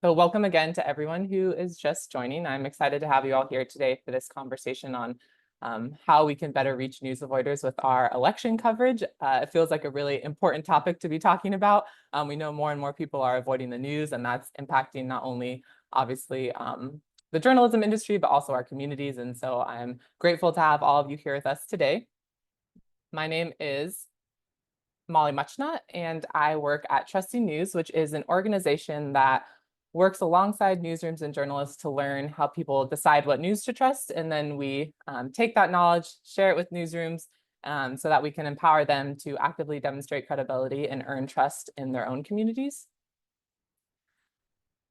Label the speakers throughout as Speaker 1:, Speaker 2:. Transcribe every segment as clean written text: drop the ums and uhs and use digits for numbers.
Speaker 1: So welcome again to everyone who is just joining. I'm excited to have you all here today for this conversation on how we can better reach news avoiders with our election coverage. It feels like a really important topic to be talking about. We know more and more people are avoiding the news, and that's impacting not only obviously the journalism industry, but also our communities. And so I'm grateful to have all of you here with us today. My name is Mollie Muchna, and I work at Trusting News, which is an organization that works alongside newsrooms and journalists to learn how people decide what news to trust. And then we take that knowledge, share it with newsrooms so that we can empower them to actively demonstrate credibility and earn trust in their own communities.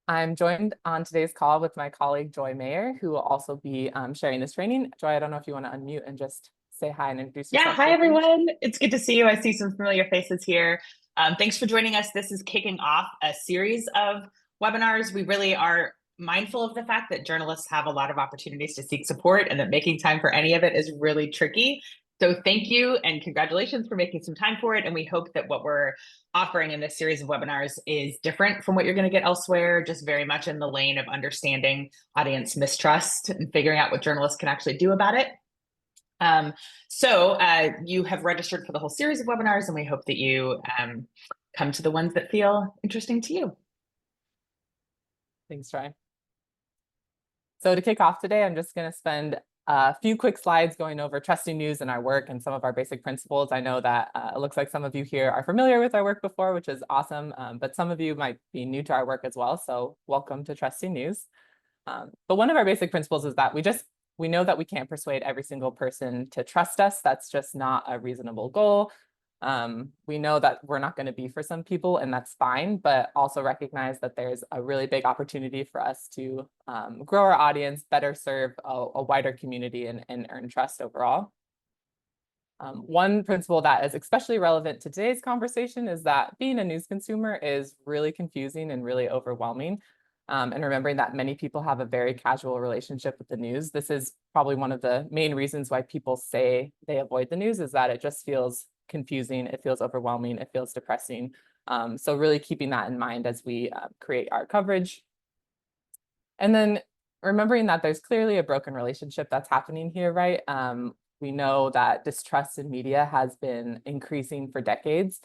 Speaker 1: I'm joined on today's call with my colleague, Joy Mayer, who will also be sharing this training. Joy, I don't know if you want to unmute and just say hi and introduce
Speaker 2: Yeah,
Speaker 1: yourself
Speaker 2: hi
Speaker 1: briefly.
Speaker 2: everyone. It's good to see you. I see some familiar faces here. Thanks for joining us. This is kicking off a series of webinars. We really are mindful of the fact that journalists have a lot of opportunities to seek support and that making time for any of it is really tricky. So thank you and congratulations for making some time for it. And we hope that what we're offering in this series of webinars is different from what you're going to get elsewhere, just very much in the lane of understanding audience mistrust and figuring out what journalists can actually do about it. You have registered for the whole series of webinars, and we hope that you come to the ones that feel interesting to you.
Speaker 1: Thanks, Joy. So to kick off today, I'm just going to spend a few quick slides going over trusting news and our work and some of our basic principles. I know that it looks like some of you here are familiar with our work before, which is awesome, but some of you might be new to our work as well. So welcome to Trusting News. But one of our basic principles is that we know that we can't persuade every single person to trust us. That's just not a reasonable goal. We know that we're not going to be for some people, and that's fine, but also recognize that there's a really big opportunity for us to grow our audience, better serve a wider community, and earn trust overall. One principle that is especially relevant to today's conversation is that being a news consumer is really confusing and really overwhelming. And remembering that many people have a very casual relationship with the news. This is probably one of the main reasons why people say they avoid the news, is that it just feels confusing, it feels overwhelming, it feels depressing. So really keeping that in mind as we create our coverage. And then remembering that there's clearly a broken relationship that's happening here, right? We know that distrust in media has been increasing for decades,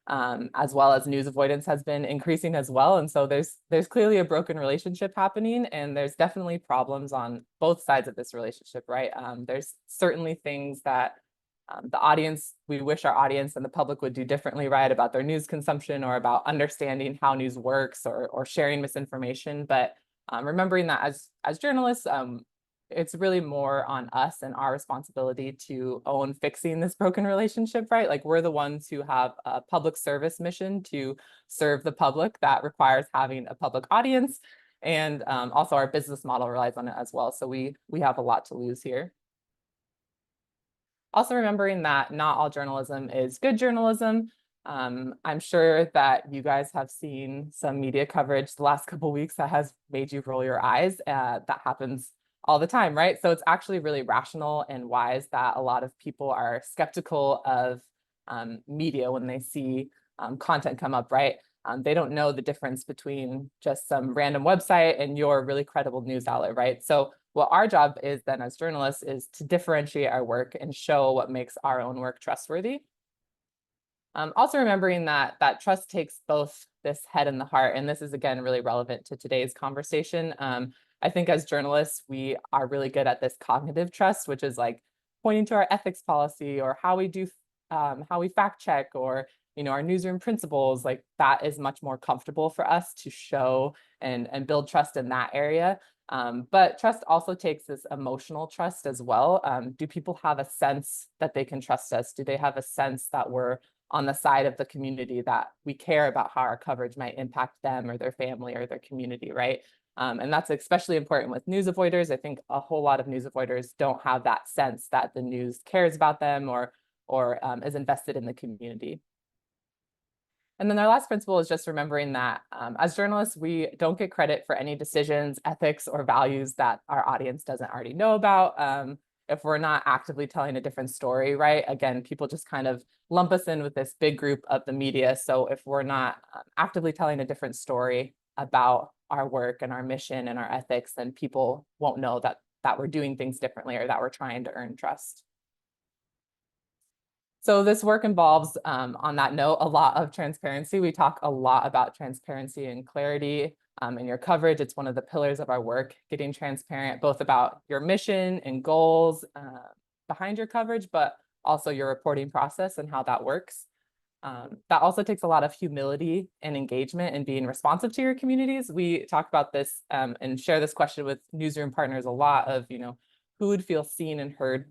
Speaker 1: as well as news avoidance has been increasing as well. And so there's clearly a broken relationship happening, and there's definitely problems on both sides of this relationship, right? There's certainly things that we wish our audience and the public would do differently, right, about their news consumption or about understanding how news works or sharing misinformation. But remembering that as journalists, it's really more on us and our responsibility to own fixing this broken relationship, right? Like, we're the ones who have a public service mission to serve the public that requires having a public audience. And also our business model relies on it as well. So we have a lot to lose here. Also remembering that not all journalism is good journalism. I'm sure that you guys have seen some media coverage the last couple of weeks that has made you roll your eyes. That happens all the time, right? So it's actually really rational and wise that a lot of people are skeptical of media when they see content come up, right? They don't know the difference between just some random website and your really credible news outlet, right? So what our job is then as journalists is to differentiate our work and show what makes our own work trustworthy. Also remembering that trust takes both this head and the heart, and this is again really relevant to today's conversation. I think as journalists, we are really good at this cognitive trust, which is like pointing to our ethics policy or how we fact check, or our newsroom principles. Like, that is much more comfortable for us to show and build trust in that area. But trust also takes this emotional trust as well. Do people have a sense that they can trust us? Do they have a sense that we're on the side of the community, that we care about how our coverage might impact them or their family or their community, right? And that's especially important with news avoiders. I think a whole lot of news avoiders don't have that sense that the news cares about them or is invested in the community. And then our last principle is just remembering that as journalists, we don't get credit for any decisions, ethics, or values that our audience doesn't already know about. If we're not actively telling a different story, right? Again, people just kind of lump us in with this big group of the media. So if we're not actively telling a different story about our work and our mission and our ethics, then people won't know that we're doing things differently or that we're trying to earn trust. So this work involves, on that note, a lot of transparency. We talk a lot about transparency and clarity in your coverage. It's one of the pillars of our work, getting transparent both about your mission and goals behind your coverage, but also your reporting process and how that works. That also takes a lot of humility and engagement and being responsive to your communities. We talk about this and share this question with newsroom partners a lot of, who would feel seen and heard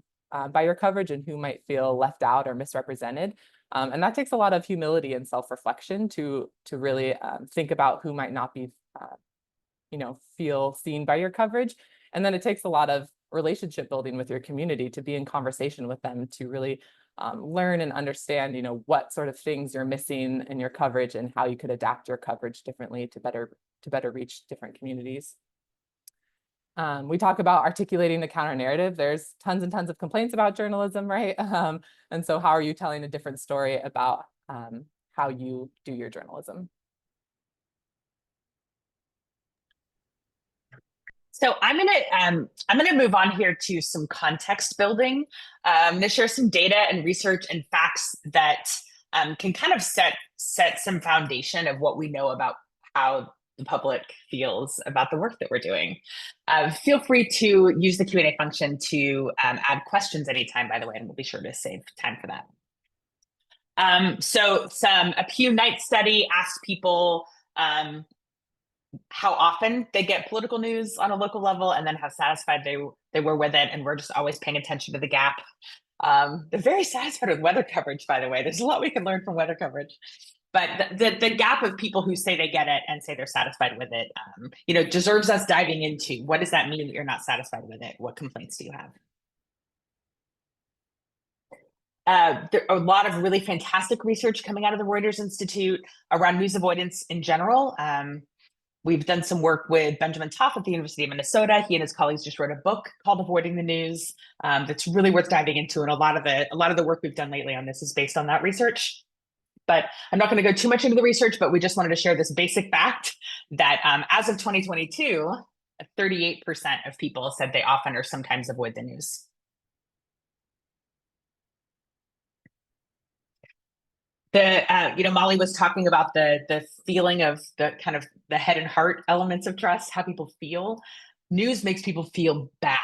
Speaker 1: by your coverage and who might feel left out or misrepresented. And that takes a lot of humility and self-reflection to really think about who might not be, feel seen by your coverage. And then it takes a lot of relationship building with your community to be in conversation with them to really learn and understand, what sort of things you're missing in your coverage and how you could adapt your coverage differently to better reach different communities. We talk about articulating the counter narrative. There's tons and tons of complaints about journalism, right? And so how are you telling a different story about how you do your journalism?
Speaker 2: So I'm gonna move on here to some context building. I'm gonna share some data and research and facts that can kind of set some foundation of what we know about how the public feels about the work that we're doing. Feel free to use the Q&A function to add questions anytime, by the way, and we'll be sure to save time for that. So a Pew Night study asked people how often they get political news on a local level, and then how satisfied they were with it. And we're just always paying attention to the gap. They're very satisfied with weather coverage, by the way. There's a lot we can learn from weather coverage. But the gap of people who say they get it and say they're satisfied with it, deserves us diving into. What does that mean that you're not satisfied with it? What complaints do you have? There are a lot of really fantastic research coming out of the Reuters Institute around news avoidance in general. We've done some work with Benjamin Toff at the University of Minnesota. He and his colleagues just wrote a book called Avoiding the News that's really worth diving into. And a lot of the work we've done lately on this is based on that research. But I'm not going to go too much into the research, but we just wanted to share this basic fact that as of 2022, 38% of people said they often or sometimes avoid the news. Mollie was talking about the feeling of the kind of the head and heart elements of trust, how people feel. News makes people feel bad.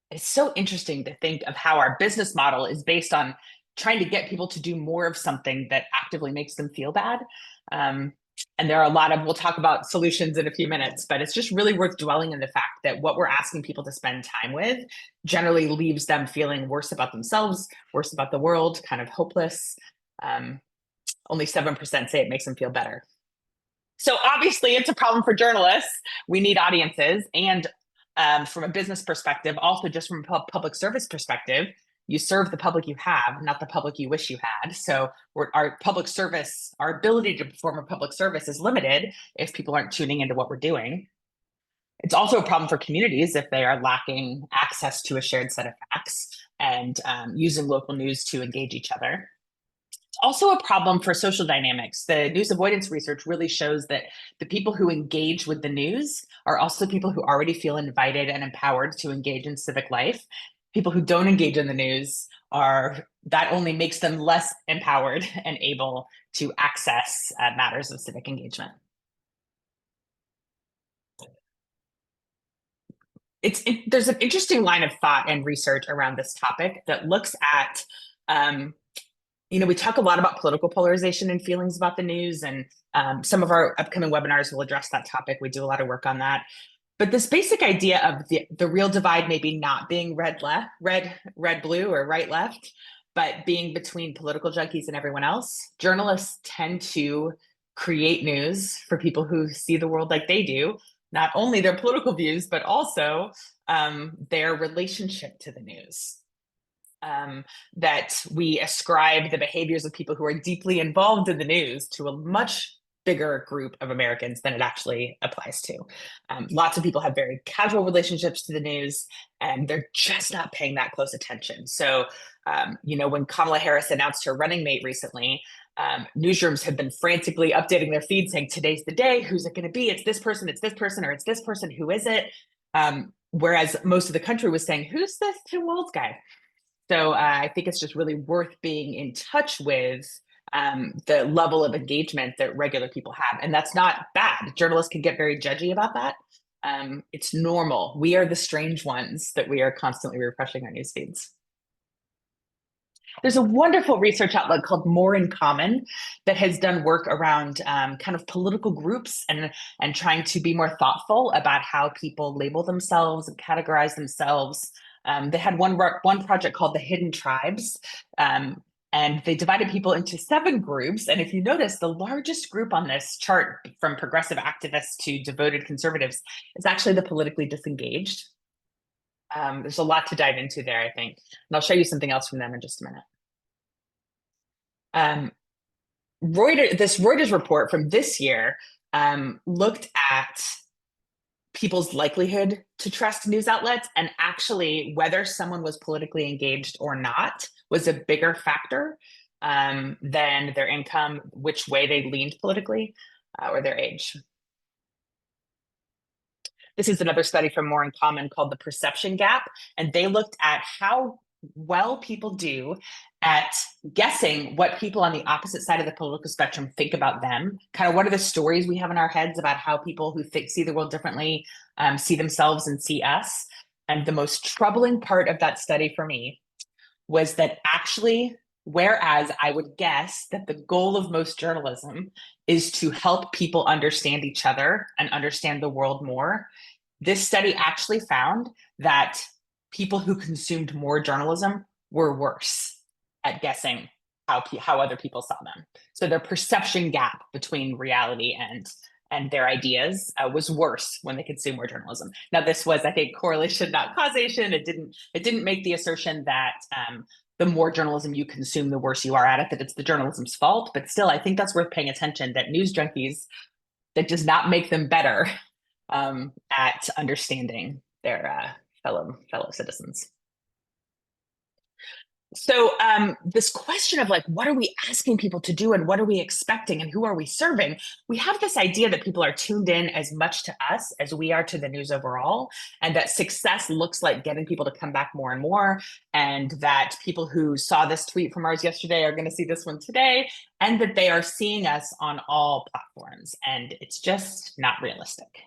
Speaker 2: It's so interesting to think of how our business model is based on trying to get people to do more of something that actively makes them feel bad. And there are we'll talk about solutions in a few minutes, but it's just really worth dwelling in the fact that what we're asking people to spend time with generally leaves them feeling worse about themselves, worse about the world, kind of hopeless. Only 7% say it makes them feel better. So obviously it's a problem for journalists. We need audiences. And from a business perspective, also just from a public service perspective, you serve the public you have, not the public you wish you had. So our public service, our ability to perform a public service is limited if people aren't tuning into what we're doing. It's also a problem for communities if they are lacking access to a shared set of facts and using local news to engage each other. Also a problem for social dynamics. The news avoidance research really shows that the people who engage with the news are also people who already feel invited and empowered to engage in civic life. People who don't engage in the news that only makes them less empowered and able to access matters of civic engagement. There's an interesting line of thought and research around this topic that looks at we talk a lot about political polarization and feelings about the news, and some of our upcoming webinars will address that topic. We do a lot of work on that. But this basic idea of the real divide maybe not being red blue or right left, but being between political junkies and everyone else. Journalists tend to create news for people who see the world like they do, not only their political views, but also their relationship to the news. That we ascribe the behaviors of people who are deeply involved in the news to a much bigger group of Americans than it actually applies to. Lots of people have very casual relationships to the news, and they're just not paying that close attention. So, when Kamala Harris announced her running mate recently, Newsrooms have been frantically updating their feed saying, today's the day, who's it going to be? It's this person, or it's this person, who is it? Whereas most of the country was saying, who's this Tim Walz guy? So I think it's just really worth being in touch with the level of engagement that regular people have. And that's not bad. Journalists can get very judgy about that. It's normal. We are the strange ones that we are constantly refreshing our news feeds. There's a wonderful research outlet called More in Common that has done work around kind of political groups and trying to be more thoughtful about how people label themselves and categorize themselves. They had one project called the Hidden Tribes, and they divided people into 7 groups. And if you notice, the largest group on this chart, from progressive activists to devoted conservatives, is actually the politically disengaged. There's a lot to dive into there, I think. And I'll show you something else from them in just a minute. This Reuters report from this year looked at people's likelihood to trust news outlets, and actually whether someone was politically engaged or not was a bigger factor than their income, which way they leaned politically, or their age. This is another study from More in Common called The Perception Gap, and they looked at how well people do at guessing what people on the opposite side of the political spectrum think about them. Kind of what are the stories we have in our heads about how people who see the world differently see themselves and see us. And the most troubling part of that study for me was that actually, whereas I would guess that the goal of most journalism is to help people understand each other and understand the world more, this study actually found that people who consumed more journalism were worse at guessing how other people saw them. So their perception gap between reality and their ideas was worse when they consumed more journalism. Now, this was, I think, correlation, not causation. It didn't make the assertion that the more journalism you consume, the worse you are at it, that it's the journalism's fault. But still, I think that's worth paying attention, that news junkies, that does not make them better at understanding their fellow citizens. So this question of like, what are we asking people to do and what are we expecting and who are we serving? We have this idea that people are tuned in as much to us as we are to the news overall, and that success looks like getting people to come back more and more, and that people who saw this tweet from ours yesterday are going to see this one today, and that they are seeing us on all platforms. And it's just not realistic.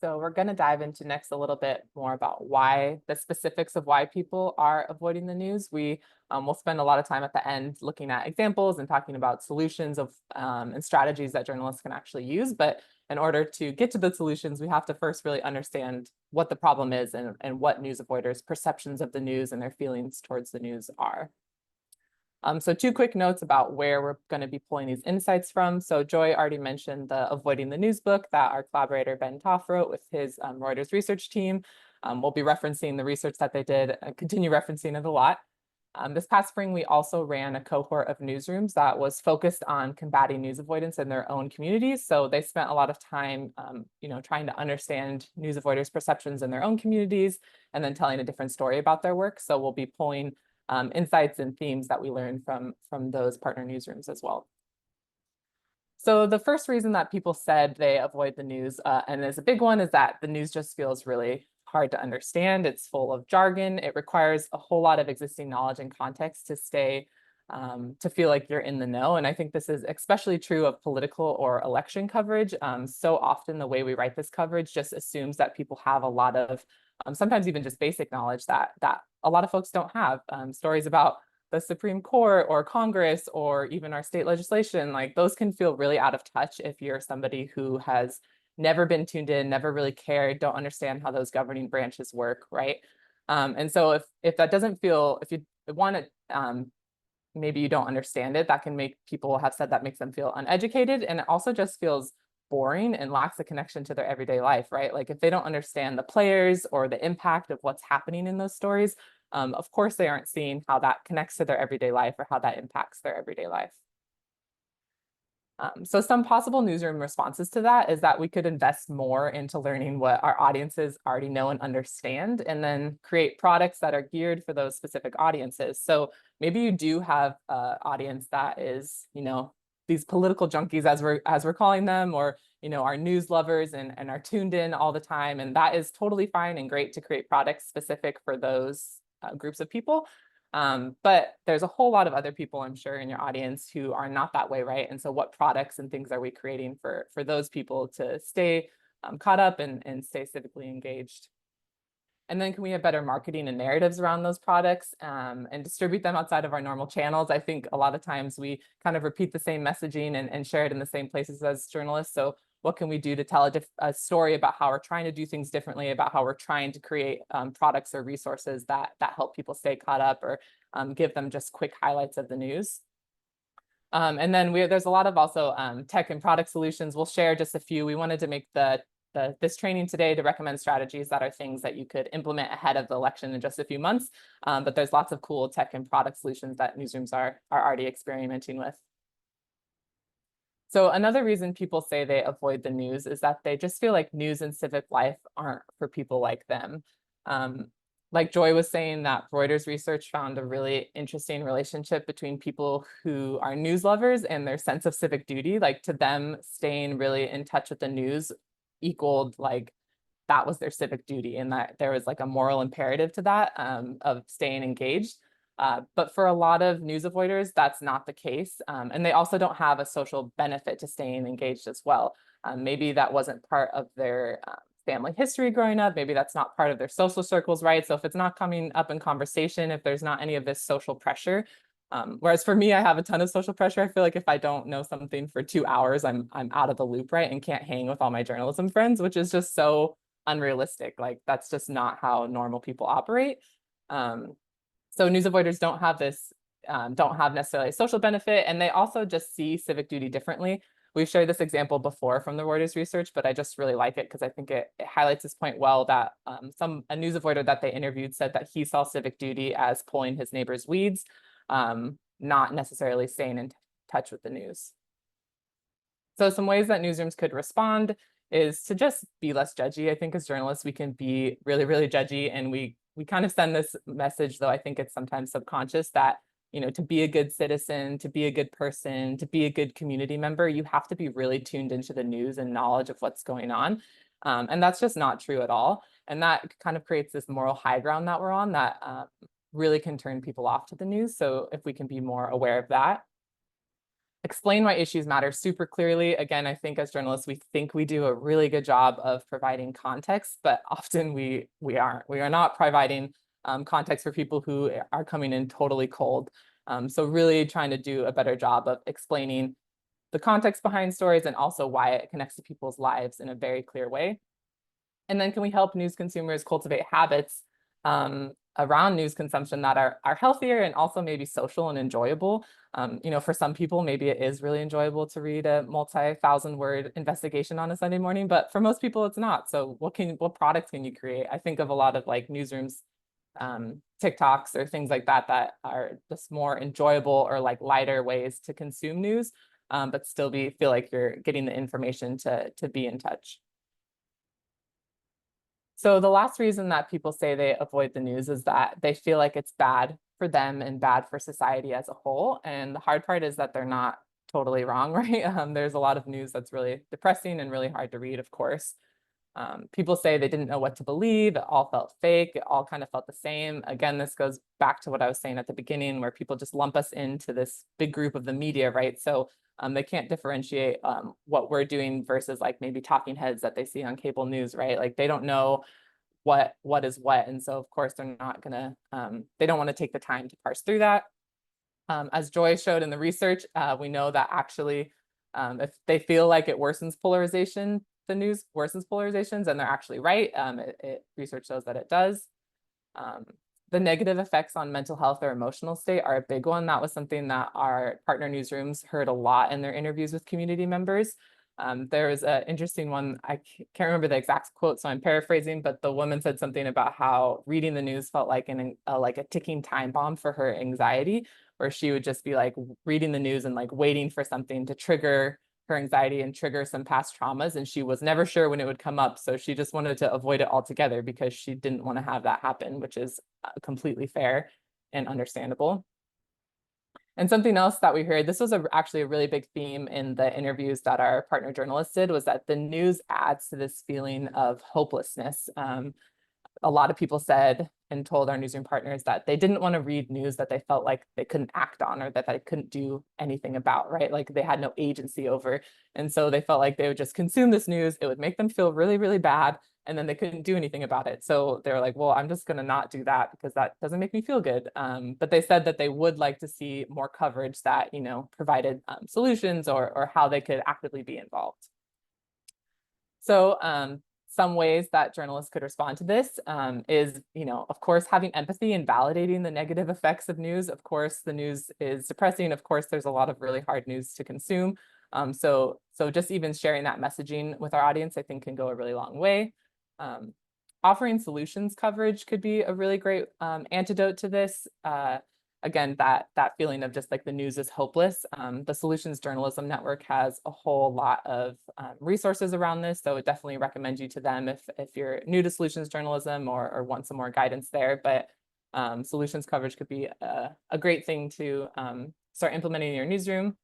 Speaker 1: So we're going to dive into next a little bit more about why, the specifics of why people are avoiding the news. We will spend a lot of time at the end looking at examples and talking about solutions of and strategies that journalists can actually use. But in order to get to the solutions, we have to first really understand what the problem is and what news avoiders' perceptions of the news and their feelings towards the news are. So 2 quick notes about where we're going to be pulling these insights from. So Joy already mentioned the Avoiding the News book that our collaborator Ben Toff wrote with his Reuters research team. We'll be referencing the research that they did and continue referencing it a lot. This past spring, we also ran a cohort of newsrooms that was focused on combating news avoidance in their own communities. So they spent a lot of time, trying to understand news avoiders' perceptions in their own communities and then telling a different story about their work. So we'll be pulling insights and themes that we learned from those partner newsrooms as well. So the first reason that people said they avoid the news, and is a big one, is that the news just feels really hard to understand. It's full of jargon. It requires a whole lot of existing knowledge and context to to feel like you're in the know. And I think this is especially true of political or election coverage. So often the way we write this coverage just assumes that people have a lot of sometimes even just basic knowledge that a lot of folks don't have. Stories about the Supreme Court or Congress or even our state legislation, like those can feel really out of touch if you're somebody who has never been tuned in, never really cared, don't understand how those governing branches work, right? And so if that doesn't feel, if you want to, maybe you don't understand it, that can make people have said that makes them feel uneducated, and it also just feels boring and lacks a connection to their everyday life, right? Like if they don't understand the players or the impact of what's happening in those stories, of course they aren't seeing how that connects to their everyday life or how that impacts their everyday life. So some possible newsroom responses to that is that we could invest more into learning what our audiences already know and understand, and then create products that are geared for those specific audiences. So maybe you do have an audience that is, these political junkies, as we're calling them, or are news lovers and are tuned in all the time. And that is totally fine and great to create products specific for those groups of people. But there's a whole lot of other people, I'm sure, in your audience who are not that way, right? And so what products and things are we creating for those people to stay caught up and stay civically engaged? And then can we have better marketing and narratives around those products and distribute them outside of our normal channels? I think a lot of times we kind of repeat the same messaging and share it in the same places as journalists. So what can we do to tell a story about how we're trying to do things differently, about how we're trying to create products or resources that help people stay caught up, or give them just quick highlights of the news? And then there's a lot of also tech and product solutions. We'll share just a few. We wanted to make this training today to recommend strategies that are things that you could implement ahead of the election in just a few months. But there's lots of cool tech and product solutions that newsrooms are already experimenting with. So another reason people say they avoid the news is that they just feel like news and civic life aren't for people like them. Like Joy was saying, that Reuters research found a really interesting relationship between people who are news lovers and their sense of civic duty. Like, to them, staying really in touch with the news equaled like that was their civic duty, and that there was like a moral imperative to that of staying engaged. But for a lot of news avoiders, that's not the case. And they also don't have a social benefit to staying engaged as well. Maybe that wasn't part of their family history growing up. Maybe that's not part of their social circles, right? So if it's not coming up in conversation, if there's not any of this social pressure, whereas for me, I have a ton of social pressure. I feel like if I don't know something for 2 hours, I'm out of the loop, right? And can't hang with all my journalism friends, which is just so unrealistic. Like, that's just not how normal people operate. So news avoiders don't have this, don't have necessarily a social benefit, and they also just see civic duty differently. We've shared this example before from the Reuters research, but I just really like it because I think it highlights this point well, that a news avoider that they interviewed said that he saw civic duty as pulling his neighbor's weeds, not necessarily staying in touch with the news. So some ways that newsrooms could respond is to just be less judgy. I think as journalists, we can be really, really judgy, and we kind of send this message, though I think it's sometimes subconscious, that to be a good citizen, to be a good person, to be a good community member, you have to be really tuned into the news and knowledge of what's going on. And that's just not true at all. And that kind of creates this moral high ground that we're on that really can turn people off to the news. So if we can be more aware of that. Explain why issues matter super clearly. Again, I think as journalists, we think we do a really good job of providing context, but often we aren't. We are not providing context for people who are coming in totally cold. So really trying to do a better job of explaining the context behind stories and also why it connects to people's lives in a very clear way. And then can we help news consumers cultivate habits around news consumption that are healthier and also maybe social and enjoyable? For some people, maybe it is really enjoyable to read a multi-thousand-word investigation on a Sunday morning, but for most people, it's not. So what products can you create? I think of a lot of like newsrooms, TikToks or things like that that are just more enjoyable or like lighter ways to consume news, but still feel like you're getting the information to be in touch. So the last reason that people say they avoid the news is that they feel like it's bad for them and bad for society as a whole. And the hard part is that they're not totally wrong, right? There's a lot of news that's really depressing and really hard to read, of course. People say they didn't know what to believe. It all felt fake. It all kind of felt the same. Again, this goes back to what I was saying at the beginning, where people just lump us into this big group of the media, right? So they can't differentiate what we're doing versus like maybe talking heads that they see on cable news, right? Like they don't know what is what. And so of course they're not gonna, they don't want to take the time to parse through that. As Joy showed in the research, we know that actually if they feel like it worsens polarization, the news worsens polarizations, and they're actually right. Research shows that it does. The negative effects on mental health or emotional state are a big one. That was something that our partner newsrooms heard a lot in their interviews with community members. There was an interesting one, I can't remember the exact quote, so I'm paraphrasing, but the woman said something about how reading the news felt like like a ticking time bomb for her anxiety, where she would just be like reading the news and like waiting for something to trigger her anxiety and trigger some past traumas, and she was never sure when it would come up, so she just wanted to avoid it altogether because she didn't want to have that happen, which is completely fair and understandable. And something else that we heard, this was actually a really big theme in the interviews that our partner journalists did, was that the news adds to this feeling of hopelessness. A lot of people said and told our newsroom partners that they didn't want to read news that they felt like they couldn't act on or that they couldn't do anything about, right? Like they had no agency over. And so they felt like they would just consume this news. It would make them feel really, really bad. And then they couldn't do anything about it. So they were like, well, I'm just going to not do that because that doesn't make me feel good. But they said that they would like to see more coverage that, provided solutions or how they could actively be involved. So some ways that journalists could respond to this is, of course, having empathy and validating the negative effects of news. Of course, the news is depressing. Of course, there's a lot of really hard news to consume. So just even sharing that messaging with our audience, I think can go a really long way. Offering solutions coverage could be a really great antidote to this. Again, that feeling of just like the news is hopeless. The Solutions Journalism Network has a whole lot of resources around this, so I would definitely recommend you to them if you're new to solutions journalism or want some more guidance there. But solutions coverage could be a great thing to start implementing in your newsroom.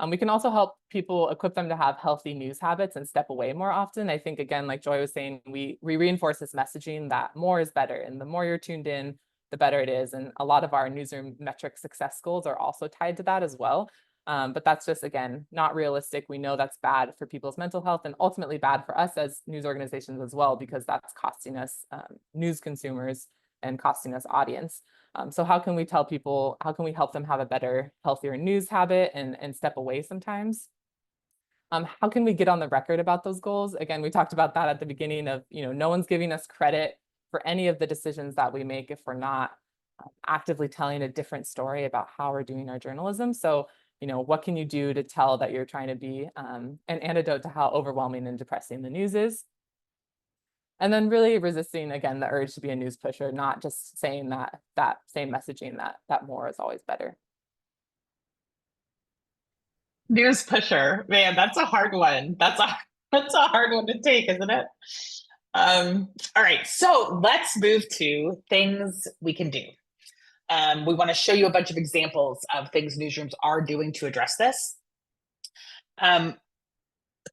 Speaker 1: We can also help people, equip them to have healthy news habits and step away more often. I think, again, like Joy was saying, we reinforce this messaging that more is better, and the more you're tuned in, the better it is. And a lot of our newsroom metric success goals are also tied to that as well. But that's just, again, not realistic. We know that's bad for people's mental health and ultimately bad for us as news organizations as well, because that's costing us news consumers and costing us audience. So how can we tell people, how can we help them have a better, healthier news habit and step away sometimes? How can we get on the record about those goals? Again, we talked about that at the beginning of, no one's giving us credit for any of the decisions that we make if we're not actively telling a different story about how we're doing our journalism. So, what can you do to tell that you're trying to be an antidote to how overwhelming and depressing the news is? And then really resisting, again, the urge to be a news pusher, not just saying that same messaging that more is always better.
Speaker 2: News pusher, man, that's a hard one. That's a hard one to take, isn't it? All right, so let's move to things we can do. We want to show you a bunch of examples of things newsrooms are doing to address this. A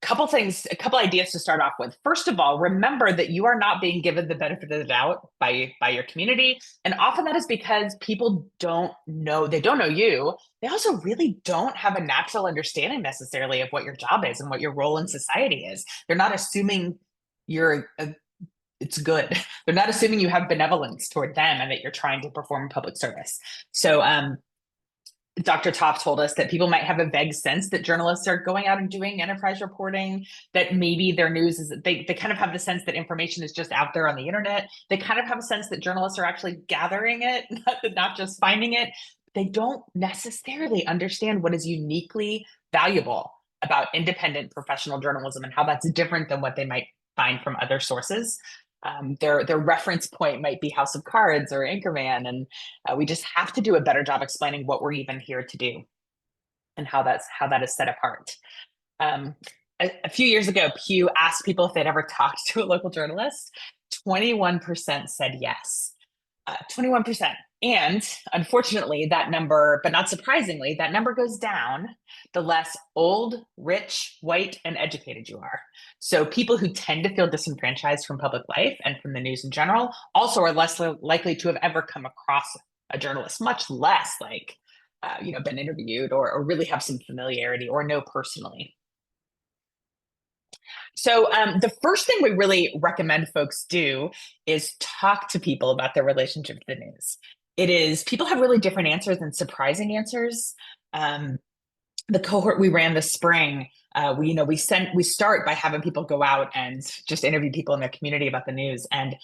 Speaker 2: couple ideas to start off with. First of all, remember that you are not being given the benefit of the doubt by your community. And often that is because people don't know you. They also really don't have a natural understanding necessarily of what your job is and what your role in society is. They're not assuming it's good. They're not assuming you have benevolence toward them and that you're trying to perform public service. So Dr. Toff told us that people might have a vague sense that journalists are going out and doing enterprise reporting, that maybe their news is, they kind of have the sense that information is just out there on the internet. They kind of have a sense that journalists are actually gathering it, not just finding it. They don't necessarily understand what is uniquely valuable about independent professional journalism and how that's different than what they might find from other sources. Their reference point might be House of Cards or Anchorman, and we just have to do a better job explaining what we're even here to do and how that is set apart. A few years ago, Pew asked people if they'd ever talked to a local journalist. 21% said yes. 21%. And unfortunately, that number, but not surprisingly, that number goes down the less old, rich, white, and educated you are. So people who tend to feel disenfranchised from public life and from the news in general also are less likely to have ever come across a journalist, much less been interviewed or really have some familiarity or know personally. So the first thing we really recommend folks do is talk to people about their relationship to the news. People have really different answers and surprising answers. The cohort we ran this spring, we start by having people go out and just interview people in their community about the news. And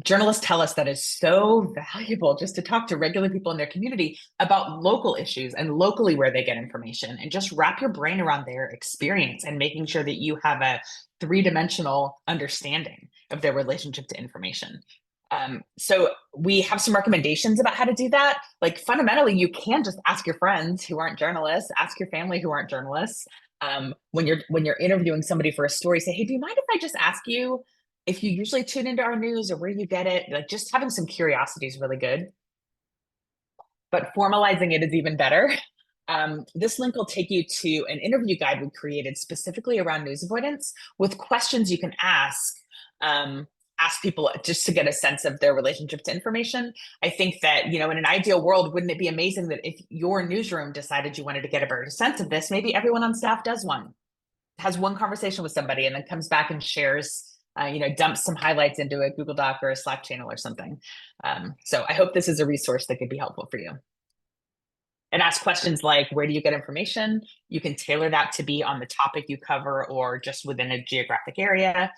Speaker 2: journalists tell us that it's so valuable just to talk to regular people in their community about local issues and locally where they get information, and just wrap your brain around their experience and making sure that you have a three-dimensional understanding of their relationship to information. So we have some recommendations about how to do that. Like fundamentally, you can just ask your friends who aren't journalists, ask your family who aren't journalists. When you're interviewing somebody for a story, say, hey, do you mind if I just ask you if you usually tune into our news or where you get it? Like just having some curiosity is really good. but formalizing it is even better. This link will take you to an interview guide we created specifically around news avoidance with questions you can ask people just to get a sense of their relationship to information. I think that, in an ideal world, wouldn't it be amazing that if your newsroom decided you wanted to get a better sense of this, maybe everyone on staff does one, has one conversation with somebody, and then comes back and shares, dumps some highlights into a Google Doc or a Slack channel or something. So I hope this is a resource that could be helpful for you. And ask questions like, where do you get information? You can tailor that to be on the topic you cover or just within a geographic area.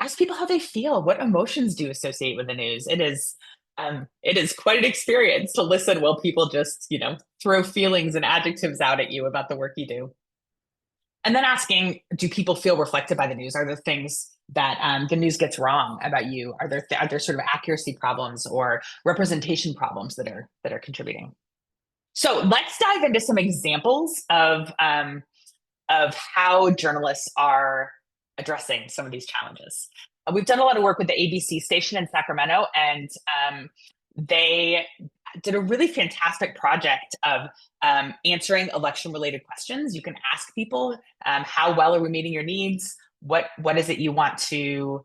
Speaker 2: Ask people how they feel. What emotions do you associate with the news? It is quite an experience to listen while people just, throw feelings and adjectives out at you about the work you do. And then asking, do people feel reflected by the news? Are there things that the news gets wrong about you? Are there sort of accuracy problems or representation problems that are contributing? So let's dive into some examples of how journalists are addressing some of these challenges. We've done a lot of work with the ABC station in Sacramento, and they did a really fantastic project of answering election-related questions. You can ask people, how well are we meeting your needs? What is it you want to,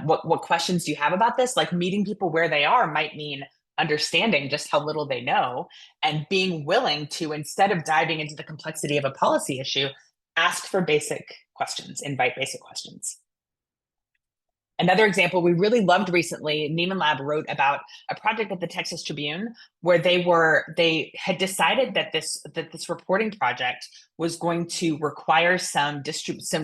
Speaker 2: what questions do you have about this? Like, meeting people where they are might mean understanding just how little they know and being willing to, instead of diving into the complexity of a policy issue, ask for basic questions, invite basic questions. Another example we really loved recently, Neiman Lab wrote about a project at the Texas Tribune where they had decided that this reporting project was going to require some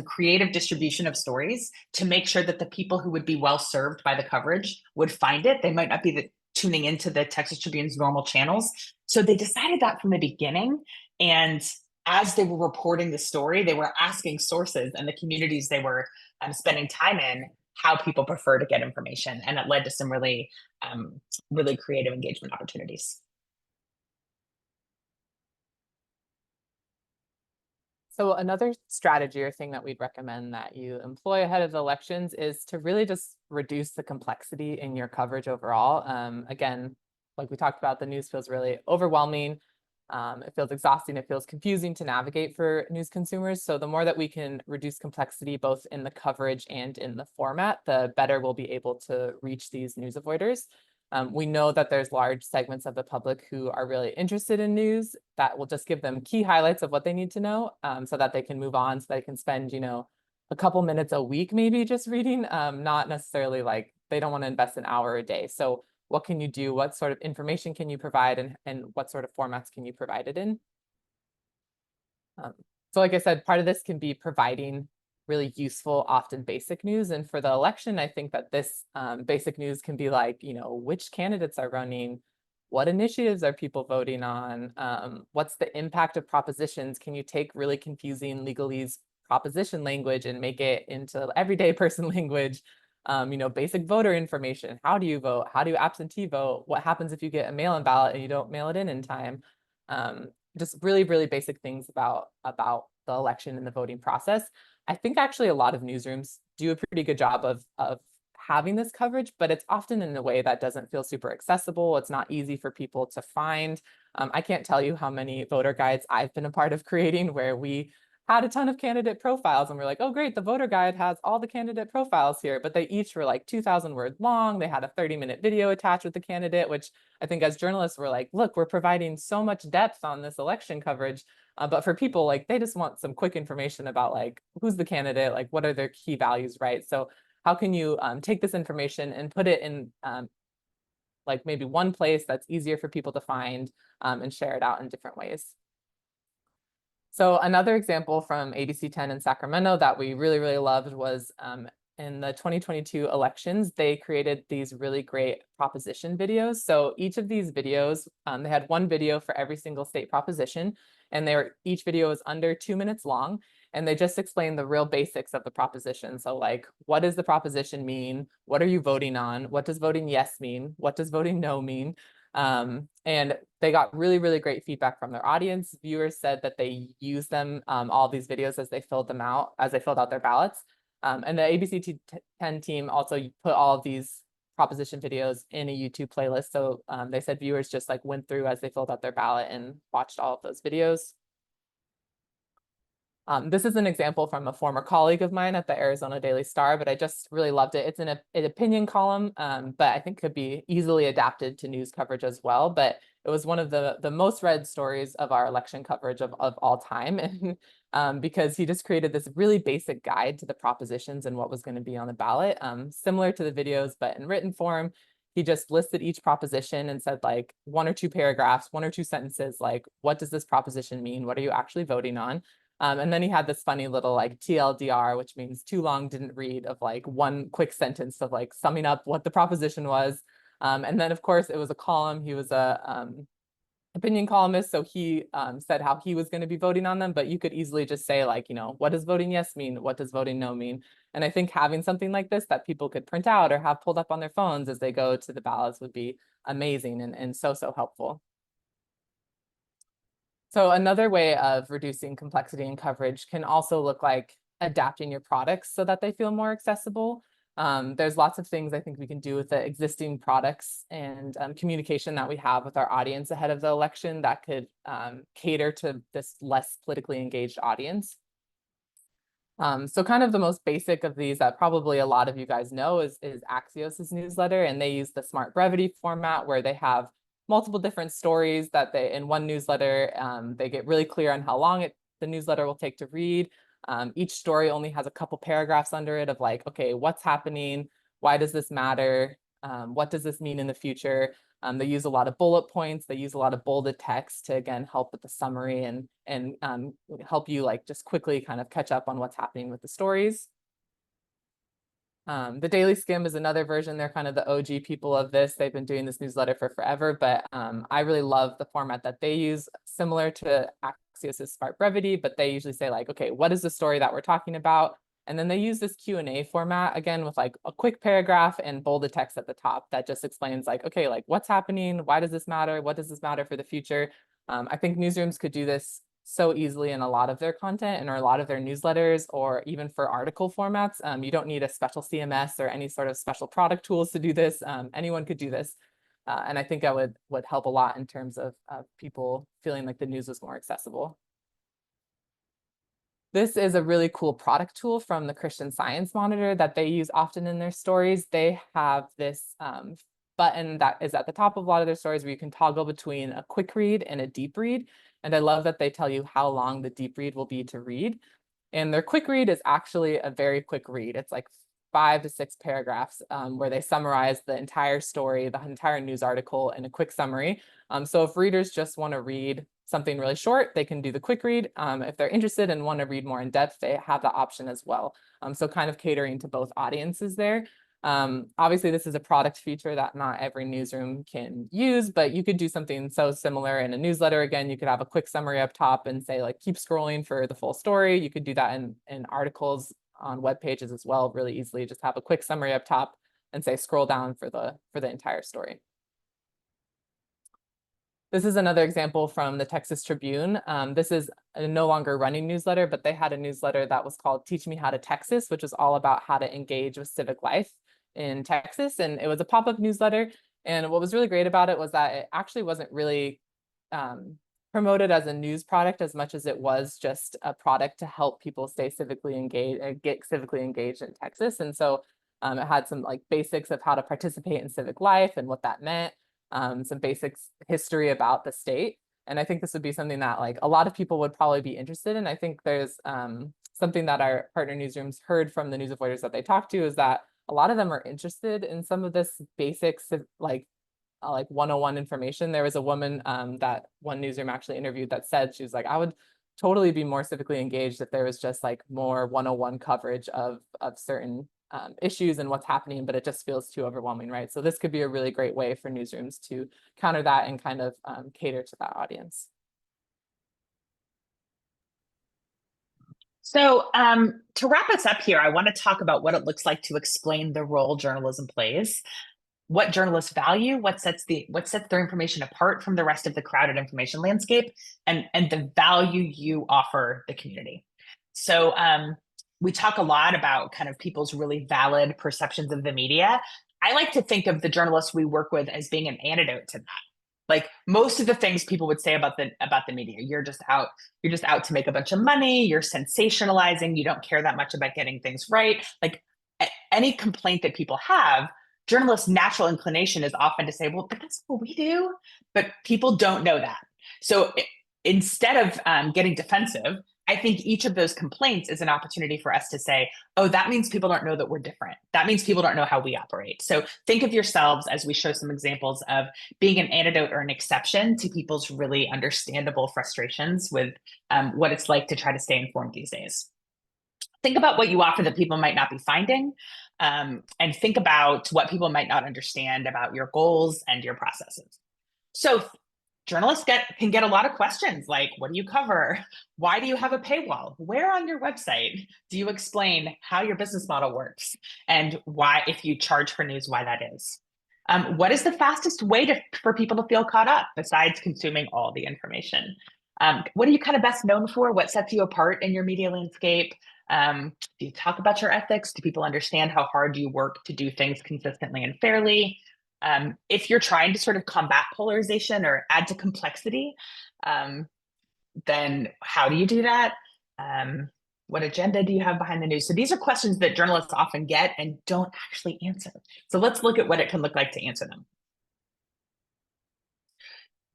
Speaker 2: creative distribution of stories to make sure that the people who would be well served by the coverage would find it. They might not be tuning into the Texas Tribune's normal channels. So they decided that from the beginning. And as they were reporting the story, they were asking sources and the communities they were spending time in how people prefer to get information. And it led to some really, really creative engagement opportunities.
Speaker 1: So another strategy or thing that we'd recommend that you employ ahead of the elections is to really just reduce the complexity in your coverage overall. Again, like we talked about, the news feels really overwhelming. It feels exhausting. It feels confusing to navigate for news consumers. So the more that we can reduce complexity, both in the coverage and in the format, the better we'll be able to reach these news avoiders. We know that there's large segments of the public who are really interested in news that will just give them key highlights of what they need to know, so that they can move on, so they can spend, a couple minutes a week maybe just reading, not necessarily like they don't want to invest an hour a day. So what can you do? What sort of information can you provide, and what sort of formats can you provide it in? So like I said, part of this can be providing really useful, often basic news. And for the election, I think that this basic news can be like, which candidates are running, what initiatives are people voting on, what's the impact of propositions? Can you take really confusing legalese proposition language and make it into everyday person language? Basic voter information. How do you vote? How do you absentee vote? What happens if you get a mail-in ballot and you don't mail it in time? Just really, really basic things about the election and the voting process. I think actually a lot of newsrooms do a pretty good job of having this coverage, but it's often in a way that doesn't feel super accessible. It's not easy for people to find. I can't tell you how many voter guides I've been a part of creating where we had a ton of candidate profiles and we're like, oh great, the voter guide has all the candidate profiles here, but they each were like 2,000 words long. They had a 30-minute video attached with the candidate, which I think as journalists we're like, look, we're providing so much depth on this election coverage. But for people, like, they just want some quick information about like who's the candidate, like what are their key values, right? So how can you take this information and put it in like maybe one place that's easier for people to find, and share it out in different ways. So another example from ABC 10 in Sacramento that we really, really loved was in the 2022 elections, they created these really great proposition videos. So each of these videos, they had one video for every single state proposition, and each video is under 2 minutes long, and they just explain the real basics of the proposition. So like, what does the proposition mean? What are you voting on? What does voting yes mean? What does voting no mean? And they got really, really great feedback from their audience. Viewers said that they used them, all these videos as they filled out their ballots. And the ABC 10 team also put all of these proposition videos in a YouTube playlist. So they said viewers just like went through as they filled out their ballot and watched all of those videos. This is an example from a former colleague of mine at the Arizona Daily Star, but I just really loved it. It's an opinion column, but I think could be easily adapted to news coverage as well. But it was one of the most read stories of our election coverage of all time. And because he just created this really basic guide to the propositions and what was going to be on the ballot, similar to the videos, but in written form. He just listed each proposition and said like 1 or 2 paragraphs, 1 or 2 sentences, like, what does this proposition mean? What are you actually voting on? And then he had this funny little like TLDR, which means too long didn't read, of like one quick sentence of like summing up what the proposition was. And then of course it was a column. He was a opinion columnist, so he said how he was going to be voting on them, but you could easily just say like, what does voting yes mean? What does voting no mean? And I think having something like this that people could print out or have pulled up on their phones as they go to the ballots would be amazing and so helpful. So another way of reducing complexity in coverage can also look like adapting your products so that they feel more accessible. There's lots of things I think we can do with the existing products and communication that we have with our audience ahead of the election that could cater to this less politically engaged audience. So kind of the most basic of these that probably a lot of you guys know is Axios's newsletter, and they use the smart brevity format where they have multiple different stories that they in one newsletter. They get really clear on how long the newsletter will take to read. Each story only has a couple paragraphs under it of like, okay, what's happening? Why does this matter? What does this mean in the future? They use a lot of bullet points. They use a lot of bolded text to, again, help with the summary and help you like just quickly kind of catch up on what's happening with the stories. The Daily Skim is another version. They're kind of the OG people of this. They've been doing this newsletter for forever, but I really love the format that they use, similar to Axios's Smart Brevity, but they usually say like, okay, what is the story that we're talking about? And then they use this Q&A format, again, with like a quick paragraph and bolded text at the top that just explains like, okay, like what's happening? Why does this matter? What does this matter for the future? I think newsrooms could do this so easily in a lot of their content and or a lot of their newsletters, or even for article formats. You don't need a special CMS or any sort of special product tools to do this. Anyone could do this. And I think that would help a lot in terms of people feeling like the news was more accessible. This is a really cool product tool from the Christian Science Monitor that they use often in their stories. They have this button that is at the top of a lot of their stories where you can toggle between a quick read and a deep read. And I love that they tell you how long the deep read will be to read. And their quick read is actually a very quick read. It's like 5 to 6 paragraphs where they summarize the entire story, the entire news article in a quick summary. So if readers just want to read something really short, they can do the quick read. If they're interested and want to read more in depth, they have the option as well. So kind of catering to both audiences there. Obviously, this is a product feature that not every newsroom can use, but you could do something so similar in a newsletter. Again, you could have a quick summary up top and say, like, keep scrolling for the full story. You could do that in articles on web pages as well, really easily. Just have a quick summary up top and say, scroll down for the entire story. This is another example from the Texas Tribune. This is a no longer running newsletter, but they had a newsletter that was called Teach Me How to Texas, which is all about how to engage with civic life in Texas. And it was a pop-up newsletter. And what was really great about it was that it actually wasn't really promoted as a news product as much as it was just a product to help people stay civically engaged, get civically engaged in Texas. And so it had some like basics of how to participate in civic life and what that meant. Some basics history about the state. And I think this would be something that like a lot of people would probably be interested in. I think there's something that our partner newsrooms heard from the news avoiders that they talked to is that a lot of them are interested in some of this basics like 101 information. There was a woman that one newsroom actually interviewed that said, she was like, I would totally be more civically engaged if there was just like more 101 coverage of certain issues and what's happening, but it just feels too overwhelming, right? So this could be a really great way for newsrooms to counter that and kind of cater to that audience.
Speaker 2: So to wrap us up here, I want to talk about what it looks like to explain the role journalism plays, what journalists value, what sets their information apart from the rest of the crowded information landscape, and the value you offer the community. So we talk a lot about kind of people's really valid perceptions of the media. I like to think of the journalists we work with as being an antidote to that. Like most of the things people would say about the media, you're just out to make a bunch of money, you're sensationalizing, you don't care that much about getting things right. Like any complaint that people have, journalists' natural inclination is often to say, well, but that's what we do. But people don't know that. So instead of getting defensive, I think each of those complaints is an opportunity for us to say, oh, that means people don't know that we're different. That means people don't know how we operate. So think of yourselves as we show some examples of being an antidote or an exception to people's really understandable frustrations with what it's like to try to stay informed these days. Think about what you offer that people might not be finding, and think about what people might not understand about your goals and your processes. So journalists can get a lot of questions like, what do you cover? Why do you have a paywall? Where on your website do you explain how your business model works? And why, if you charge for news, why that is? What is the fastest way for people to feel caught up besides consuming all the information? What are you kind of best known for? What sets you apart in your media landscape? Do you talk about your ethics? Do people understand how hard you work to do things consistently and fairly? If you're trying to sort of combat polarization or add to complexity, then how do you do that? What agenda do you have behind the news? So these are questions that journalists often get and don't actually answer. So let's look at what it can look like to answer them.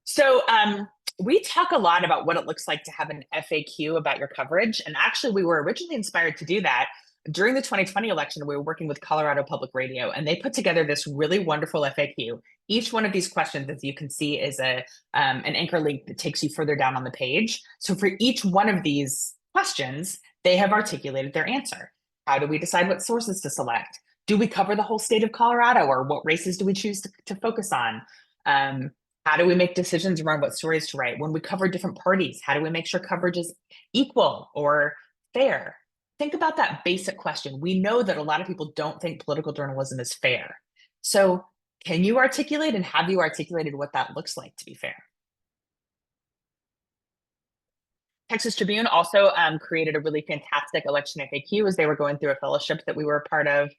Speaker 2: So we talk a lot about what it looks like to have an FAQ about your coverage. And actually, we were originally inspired to do that during the 2020 election. We were working with Colorado Public Radio, and they put together this really wonderful FAQ. Each one of these questions, as you can see, is an anchor link that takes you further down on the page. So for each one of these questions, they have articulated their answer. How do we decide what sources to select? Do we cover the whole state of Colorado, or what races do we choose to focus on? How do we make decisions around what stories to write? When we cover different parties, how do we make sure coverage is equal or fair? Think about that basic question. We know that a lot of people don't think political journalism is fair. So can you articulate, and have you articulated what that looks like to be fair? Texas Tribune also created a really fantastic election FAQ as they were going through a fellowship that we were a part of.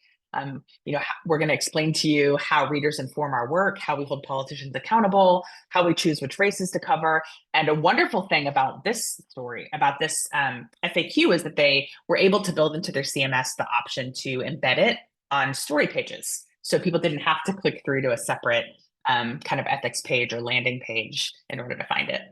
Speaker 2: We're going to explain to you how readers inform our work, how we hold politicians accountable, how we choose which races to cover. And a wonderful thing about this story, about this FAQ, is that they were able to build into their CMS the option to embed it on story pages. So people didn't have to click through to a separate kind of ethics page or landing page in order to find it.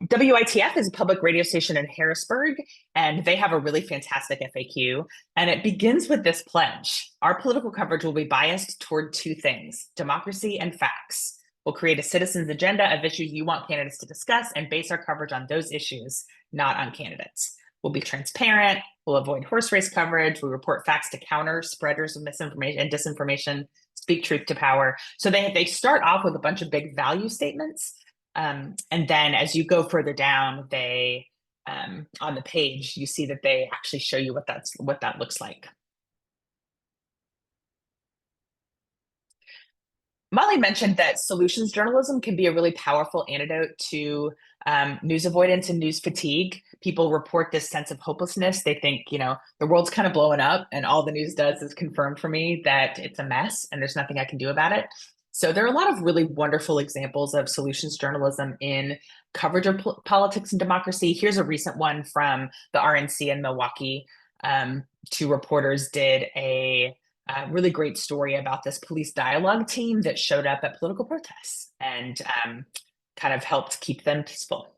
Speaker 2: WITF is a public radio station in Harrisburg, and they have a really fantastic FAQ. And it begins with this pledge: our political coverage will be biased toward two things, democracy and facts. We'll create a citizen's agenda of issues you want candidates to discuss and base our coverage on those issues, not on candidates. We'll be transparent. We'll avoid horse race coverage. We report facts to counter spreaders of misinformation and disinformation, speak truth to power. So they start off with a bunch of big value statements. And then as you go further down, they on the page, you see that they actually show you what that looks like. Mollie mentioned that solutions journalism can be a really powerful antidote to news avoidance and news fatigue. People report this sense of hopelessness. They think, the world's kind of blowing up, and all the news does is confirm for me that it's a mess and there's nothing I can do about it. So there are a lot of really wonderful examples of solutions journalism in coverage of politics and democracy. Here's a recent one from the RNC in Milwaukee. Two reporters did a really great story about this police dialogue team that showed up at political protests and kind of helped keep them peaceful.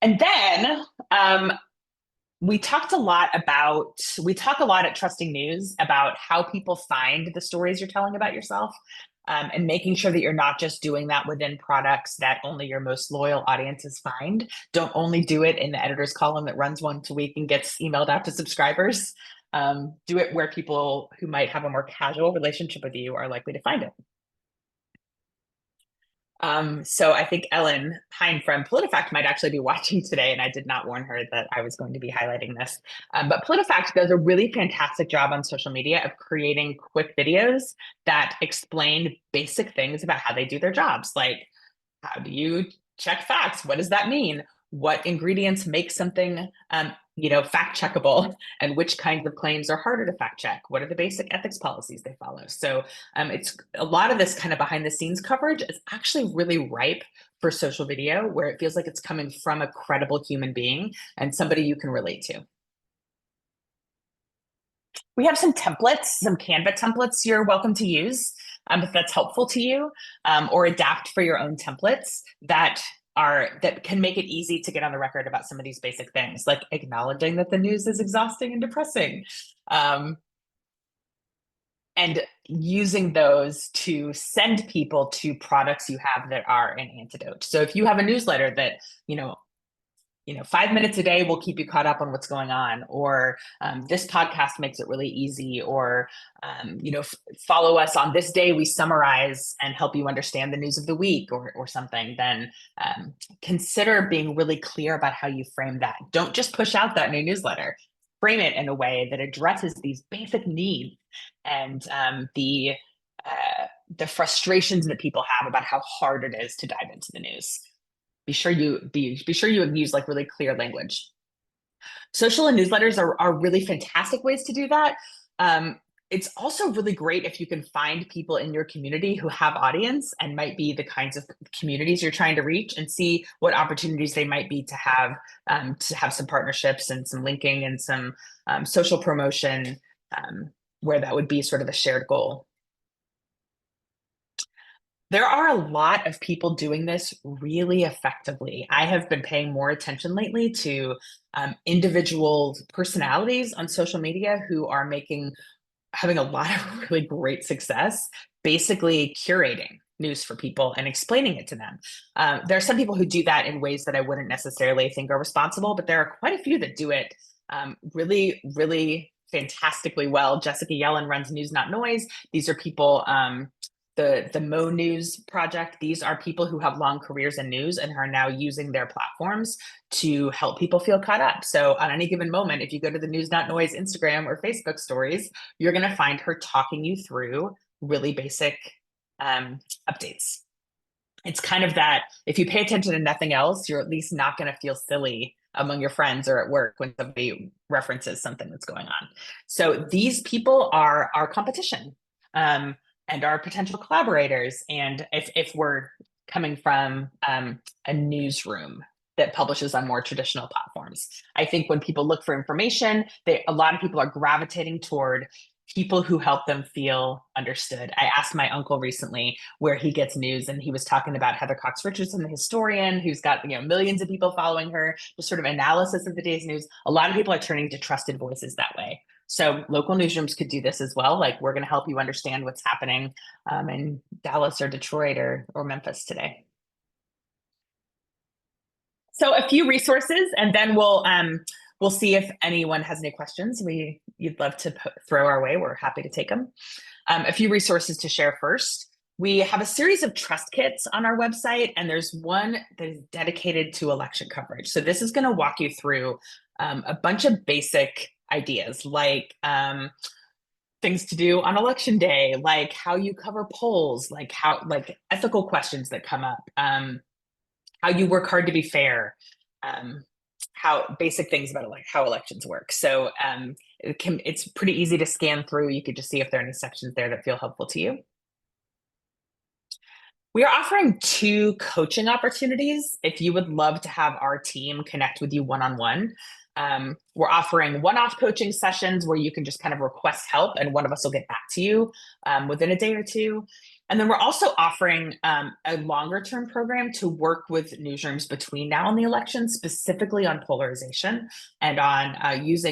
Speaker 2: And then we talk a lot at Trusting News about how people find the stories you're telling about yourself, and making sure that you're not just doing that within products that only your most loyal audiences find. Don't only do it in the editor's column that runs once a week and gets emailed out to subscribers. Do it where people who might have a more casual relationship with you are likely to find it. So I think Ellen Hine from PolitiFact might actually be watching today, and I did not warn her that I was going to be highlighting this. But PolitiFact does a really fantastic job on social media of creating quick videos that explain basic things about how they do their jobs. Like, how do you check facts? What does that mean? What ingredients make something fact checkable, and which kinds of claims are harder to fact check. What are the basic ethics policies they follow? So it's a lot of this kind of behind the scenes coverage is actually really ripe for social video, where it feels like it's coming from a credible human being and somebody you can relate to. We have some templates, some Canva templates you're welcome to use if that's helpful to you, or adapt for your own templates that can make it easy to get on the record about some of these basic things, like acknowledging that the news is exhausting and depressing, and using those to send people to products you have that are an antidote. So if you have a newsletter that 5 minutes a day will keep you caught up on what's going on, or this podcast makes it really easy, or follow us on this day, we summarize and help you understand the news of the week, or something, then consider being really clear about how you frame that. Don't just push out that new newsletter. Frame it in a way that addresses these basic needs and the frustrations that people have about how hard it is to dive into the news. Be sure you use like really clear language. Social and newsletters are really fantastic ways to do that. It's also really great if you can find people in your community who have audience and might be the kinds of communities you're trying to reach, and see what opportunities they might be to have some partnerships and some linking and some social promotion, where that would be sort of a shared goal. There are a lot of people doing this really effectively. I have been paying more attention lately to individual personalities on social media who are having a lot of really great success, basically curating news for people and explaining it to them. There are some people who do that in ways that I wouldn't necessarily think are responsible, but there are quite a few that do it really, really fantastically well. Jessica Yellen runs News Not Noise. These are people, the Mo News project, these are people who have long careers in news and are now using their platforms to help people feel caught up. So on any given moment, if you go to the News Not Noise Instagram or Facebook stories, you're going to find her talking you through really basic updates. It's kind of that, if you pay attention to nothing else, you're at least not going to feel silly among your friends or at work when somebody references something that's going on. So these people are our competition. And our potential collaborators. And if we're coming from a newsroom that publishes on more traditional platforms, I think when people look for information, a lot of people are gravitating toward people who help them feel understood. I asked my uncle recently where he gets news, and he was talking about Heather Cox Richardson, the historian, who's got millions of people following her, just sort of analysis of the day's news. A lot of people are turning to trusted voices that way. So local newsrooms could do this as well. Like, we're going to help you understand what's happening in Dallas or Detroit or Memphis today. So a few resources, and then we'll see if anyone has any questions you'd love to throw our way. We're happy to take them. A few resources to share first. We have a series of trust kits on our website, and there's one that is dedicated to election coverage. So this is going to walk you through a bunch of basic ideas, like things to do on election day, like how you cover polls, like ethical questions that come up, how you work hard to be fair, how basic things about how elections work. So it's pretty easy to scan through. You could just see if there are any sections there that feel helpful to you. We are offering 2 coaching opportunities if you would love to have our team connect with you one-on-one. We're offering one-off coaching sessions where you can just kind of request help, and one of us will get back to you within a day or two. And then we're also offering a longer-term program to work with newsrooms between now and the election, specifically on polarization and on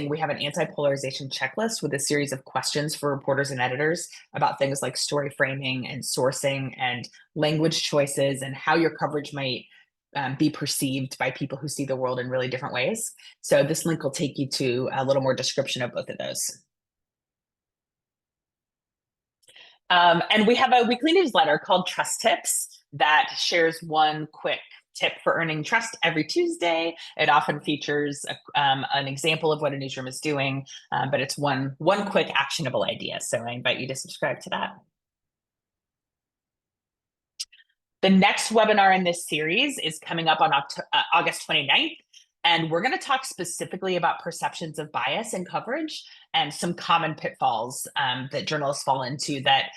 Speaker 2: we have an anti-polarization checklist with a series of questions for reporters and editors about things like story framing and sourcing and language choices and how your coverage might be perceived by people who see the world in really different ways. So this link will take you to a little more description of both of those. And we have a weekly newsletter called Trust Tips that shares one quick tip for earning trust every Tuesday. It often features an example of what a newsroom is doing, but it's one quick actionable idea. So I invite you to subscribe to that. The next webinar in this series is coming up on August 29th. And we're going to talk specifically about perceptions of bias in coverage and some common pitfalls that journalists fall into that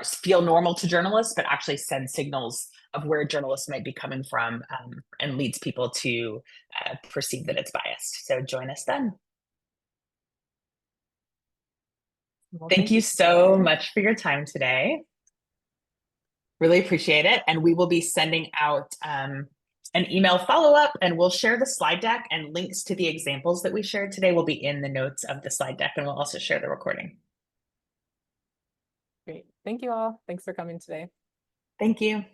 Speaker 2: feel normal to journalists, but actually send signals of where journalists might be coming from, and leads people to perceive that it's biased. So join us then.
Speaker 1: Well,
Speaker 2: Thank you so much for your time today. Really appreciate it. And we will be sending out an email follow-up, and we'll share the slide deck, and links to the examples that we shared today will be in the notes of the slide deck, and we'll also share the recording.
Speaker 1: Great. Thank you all. Thanks for coming today.
Speaker 2: Thank you.